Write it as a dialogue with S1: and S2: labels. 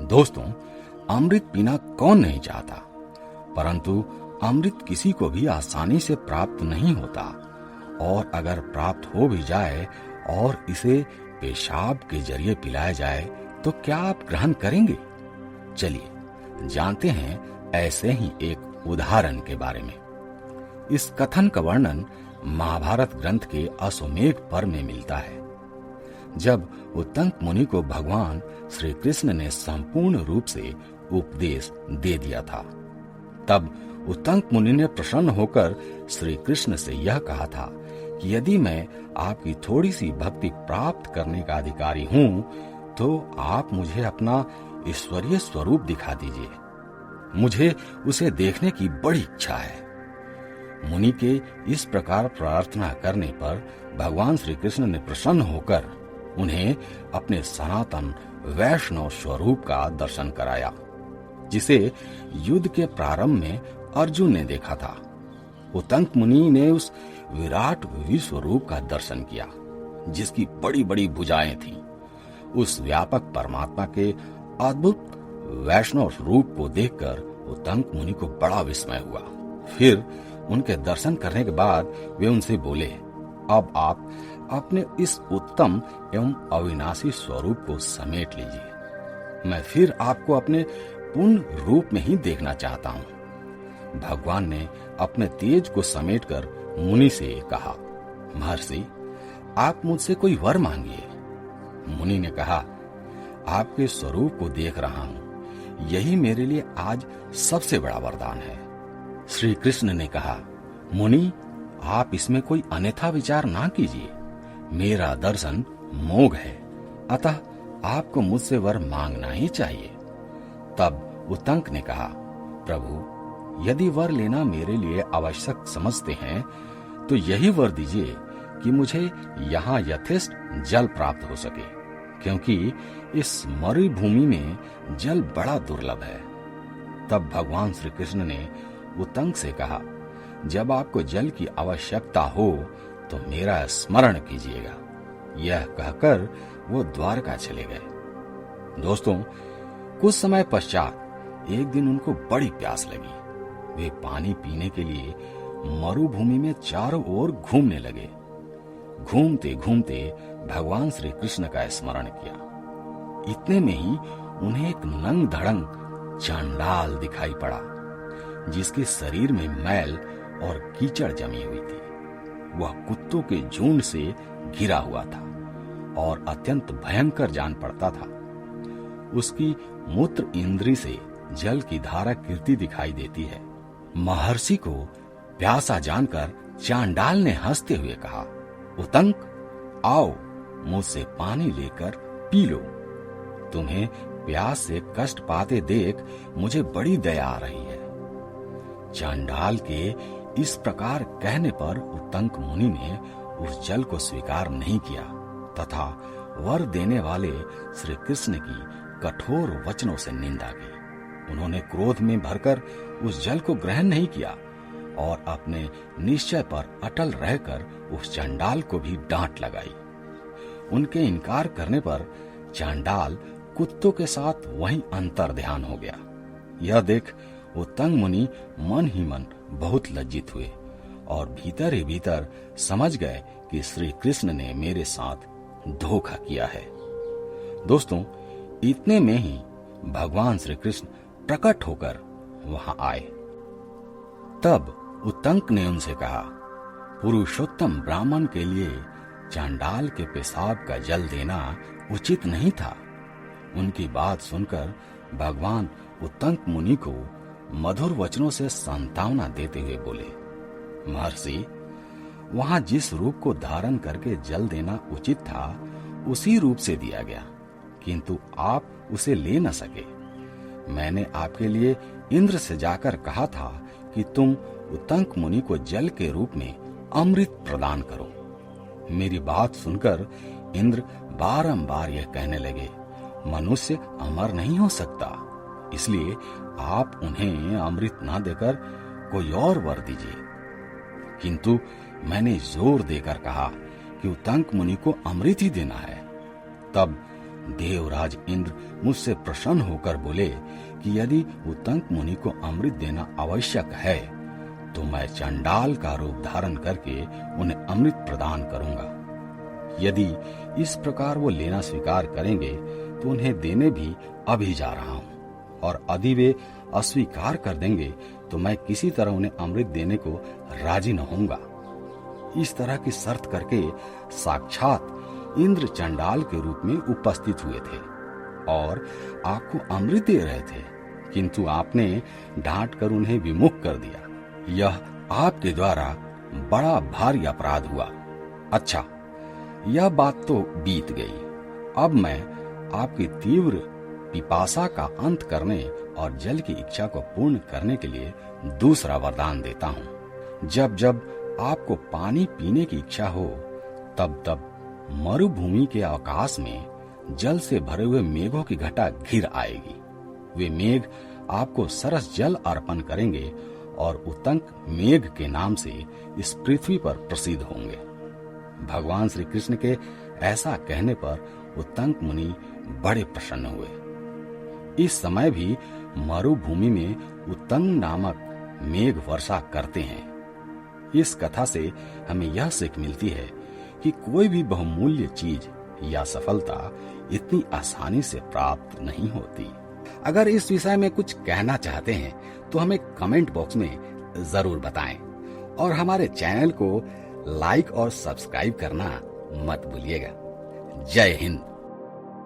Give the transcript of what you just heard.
S1: दोस्तों, अमृत पीना कौन नहीं चाहता, परंतु अमृत किसी को भी आसानी से प्राप्त नहीं होता, और अगर प्राप्त हो भी जाए और इसे पेशाब के जरिए पिलाया जाए तो क्या आप ग्रहण करेंगे? चलिए जानते हैं ऐसे ही एक उदाहरण के बारे में। इस कथन का वर्णन महाभारत ग्रंथ के अश्वमेध पर्व में मिलता है, जब उत्तंक मुनि को भगवान श्री कृष्ण ने संपूर्ण रूप से उपदेश दे दिया था। तब उत्तंक मुनि ने प्रसन्न होकर श्री कृष्ण से यह कहा था कि यदि मैं आपकी थोड़ी सी भक्ति प्राप्त करने का अधिकारी हूं, तो आप मुझे अपना ईश्वरीय स्वरूप दिखा दीजिए। मुझे उसे देखने की बड़ी इच्छा है। मुनि के इस प्रकार प्रार्थना करने पर भगवान श्री कृष्ण ने प्रसन्न होकर उन्हें अपने सनातन वैष्णव स्वरूप का दर्शन कराया, जिसे युद्ध के प्रारंभ में अर्जुन ने देखा था। उत्तंक मुनि ने उस विराट विश्व रूप का दर्शन किया, जिसकी बड़ी बड़ी भुजाएं थीं। उस व्यापक परमात्मा के अद्भुत वैष्णव रूप को देखकर उत्तंक मुनि को बड़ा विस्मय हुआ। फिर उनके दर्शन करने के बाद वे उनसे बोले, अब आप अपने इस उत्तम एवं अविनाशी स्वरूप को समेट लीजिए। मैं फिर आपको अपने पूर्ण रूप में ही देखना चाहता हूँ। भगवान ने अपने तेज को समेटकर मुनि से कहा, महर्षि, आप मुझसे कोई वर मांगिए। मुनि ने कहा, आपके स्वरूप को देख रहा हूँ, यही मेरे लिए आज सबसे बड़ा वरदान है। श्री कृष्ण ने कहा, मुनि, आप इसमें कोई अन्यथा विचार ना कीजिए। मेरा दर्शन मोघ है, अतः आपको मुझसे वर मांगना ही चाहिए। तब उत्तंक ने कहा, प्रभु, यदि वर लेना मेरे लिए आवश्यक समझते हैं तो यही वर दीजिए कि मुझे यहाँ यथेष्ट जल प्राप्त हो सके, क्योंकि इस मरुभूमि में जल बड़ा दुर्लभ है। तब भगवान श्री कृष्ण ने उत्तंक से कहा, जब आपको जल की आवश्यकता हो तो मेरा स्मरण कीजिएगा। यह कहकर वो द्वारका चले गए। दोस्तों, कुछ समय पश्चात एक दिन उनको बड़ी प्यास लगी। वे पानी पीने के लिए मरुभूमि में चारों ओर घूमने लगे। घूमते घूमते भगवान श्री कृष्ण का स्मरण किया। इतने में ही उन्हें एक नंग धड़ंग चांडाल दिखाई पड़ा, जिसके शरीर में मैल और कीचड़ जमी हुई थी। वह कुत्तों के झुंड से घिरा हुआ था और अत्यंत भयंकर जान पड़ता था। उसकी मूत्र इंद्री से जल की धारा गिरती दिखाई देती है। महर्षि को प्यासा जानकर चांडाल ने हंसते हुए कहा, उत्तंक, आओ, मुझसे पानी लेकर पी लो। तुम्हें प्यास से कष्ट पाते देख मुझे बड़ी दया आ रही है। चांडाल के इस प्रकार कहने पर उत्तंक मुनि ने उस जल को स्वीकार नहीं किया तथा वर देने वाले श्री कृष्ण की कठोर वचनों से निंदा की। उन्होंने क्रोध में भरकर उस जल को ग्रहण नहीं किया और अपने निश्चय पर अटल रहकर उस चांडाल को भी डांट लगाई। उनके इनकार करने पर चांडाल कुत्तों के साथ वहीं अंतर ध्यान हो गया। यह देख उत्तंक मुनि मन ही मन बहुत लज्जित हुए और भीतर ही भीतर समझ गए कि श्री कृष्ण ने मेरे साथ धोखा किया है। दोस्तों, इतने में ही भगवान श्री कृष्ण प्रकट होकर वहां आए। तब उत्तंक ने उनसे कहा, पुरुषोत्तम ब्राह्मण के लिए चांडाल के पेशाब का जल देना उचित नहीं था। उनकी बात सुनकर भगवान उत्तंक मुनि को मधुर वचनों से सांत्वना देते हुए बोले, महर्षि, वहां जिस रूप को धारण करके जल देना उचित था उसी रूप से दिया गया, किंतु आप उसे ले न सके। मैंने आपके लिए इंद्र से जाकर कहा था कि तुम उत्तंक मुनि को जल के रूप में अमृत प्रदान करो। मेरी बात सुनकर इंद्र बारंबार यह कहने लगे, मनुष्य अमर नहीं हो सकता, इसलिए आप उन्हें अमृत ना देकर कोई और वर दीजिए। किंतु मैंने जोर देकर कहा कि उत्तंक मुनि को अमृत ही देना है। तब देवराज इंद्र मुझसे प्रसन्न होकर बोले कि यदि उत्तंक मुनि को अमृत देना आवश्यक है तो मैं चंडाल का रूप धारण करके उन्हें अमृत प्रदान करूंगा। यदि इस प्रकार वो लेना स्वीकार करेंगे तो उन्हें देने भी अभी जा रहा हूं, और यदि वे अस्वीकार कर देंगे तो मैं किसी तरह उन्हें अमृत देने को राजी न होऊंगा। इस तरह की शर्त करके साक्षात इंद्र चंडाल के रूप में उपस्थित हुए थे और आपको अमृत दे रहे थे, किंतु आपने डांट कर उन्हें विमुख कर दिया। यह आपके द्वारा बड़ा भारी अपराध हुआ। अच्छा, यह बात तो बीत गई। अब मैं आपकी तीव्र पिपासा का अंत करने और जल की इच्छा को पूर्ण करने के लिए दूसरा वरदान देता हूँ। जब जब आपको पानी पीने की इच्छा हो तब तब मरुभूमि के आकाश में जल से भरे हुए मेघों की घटा घिर आएगी। वे मेघ आपको सरस जल अर्पण करेंगे और उत्तंक मेघ के नाम से इस पृथ्वी पर प्रसिद्ध होंगे। भगवान श्री कृष्ण के ऐसा कहने पर उत्तंक मुनि बड़े प्रसन्न हुए। इस समय भी मरुभूमि में उत्तंग नामक मेघ वर्षा करते हैं। इस कथा से हमें यह सीख मिलती है कि कोई भी बहुमूल्य चीज या सफलता इतनी आसानी से प्राप्त नहीं होती। अगर इस विषय में कुछ कहना चाहते हैं तो हमें कमेंट बॉक्स में जरूर बताएं और हमारे चैनल को लाइक और सब्सक्राइब करना मत भूलिएगा। जय हिंद।